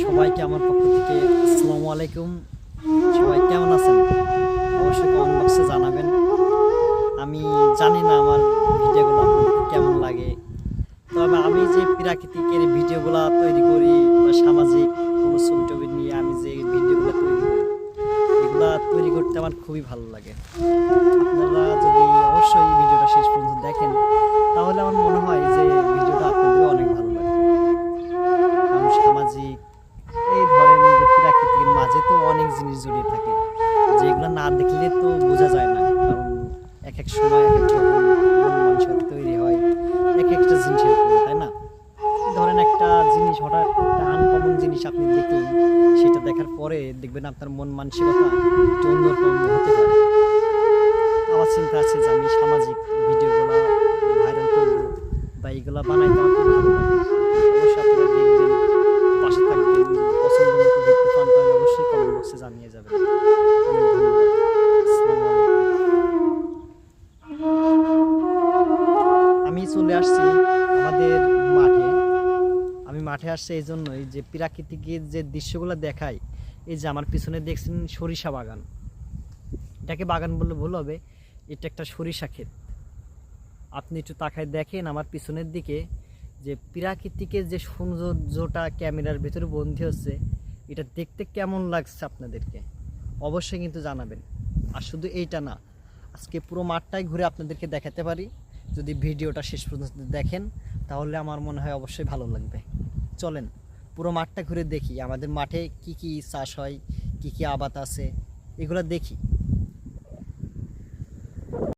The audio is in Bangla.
সবাইকে আমার পক্ষ থেকে আসসালামু আলাইকুম। সবাই কেমন আছেন? অবশ্যই কমেন্ট বক্সে জানাবেন। আমি জানি না আমার ভিডিওগুলো আপনাদেরকে কেমন লাগে, তবে আমি যে প্রাকৃতিকের ভিডিওগুলো তৈরি করি বা সামাজিক কোনো ছবি টবি নিয়ে আমি যে ভিডিওগুলো তৈরি করি, এগুলা তৈরি করতে আমার খুবই ভালো লাগে। আপনারা যদি অবশ্যই এই ভিডিওটা শেষ পর্যন্ত দেখেন, তাহলে আমার মনে হয় যে ভিডিওটা আপনাদেরও অনেক ভালো লাগবে। কারণ সামাজিক এই ধরেন যে প্রাকৃতিকের মাঝে তো অনেক জিনিস জড়িয়ে থাকে, যেগুলো না দেখলে তো বোঝা যায় না। কারণ এক এক সময় এক এক রকম মন মানসিকতা তৈরি হয় এক একটা জিনিসের উপর, তাই না? ধরেন একটা জিনিস হঠাৎ একটা আনকমন জিনিস আপনি দেখলেন, সেটা দেখার পরে দেখবেন আপনার মন মানসিকতা একটু অন্যরকম হতে পারে। আমার চিন্তা আছে যে আমি সামাজিক ভিডিওগুলো ভাইরাল করব বা এইগুলো বানাইতে আমার খুব ভালো লাগে। অবশ্যই আপনারা দেখবেন, পাশে থাকবেন। যদি পছন্দ মতো ভিডিও পান তাহলে অবশ্যই কমেন্ট বক্সে জানিয়ে যাবেন। অনেক ধন্যবাদ। আসসালামু আলাইকুম। আমি চলে আসছি আমাদের মাঠে। আমি মাঠে আসছি এই জন্যই যে প্রাকৃতিকের যে দৃশ্যগুলো দেখায়। এই যে আমার পিছনে দেখছেন সরিষা বাগান, এটাকে বাগান বললে ভুল হবে, এটা একটা সরিষা ক্ষেত। আপনি একটু তাকায় দেখেন আমার পিছনের দিকে, যে প্রাকৃতিকের যে সৌন্দর্যটা ক্যামেরার ভিতরে বন্দী হচ্ছে, এটা দেখতে কেমন লাগছে আপনাদেরকে অবশ্যই কিন্তু জানাবেন। আর শুধু এইটা না, আজকে পুরো মাঠটাই ঘুরে আপনাদেরকে দেখাতে পারি। যদি ভিডিওটা শেষ পর্যন্ত দেখেন তাহলে আমার মনে হয় অবশ্যই ভালো লাগবে। চলেন পুরো মাঠটা ঘুরে দেখি, আমাদের মাঠে কি কি চাষ হয়, কি কি আবাদ আছে, এগুলো দেখি।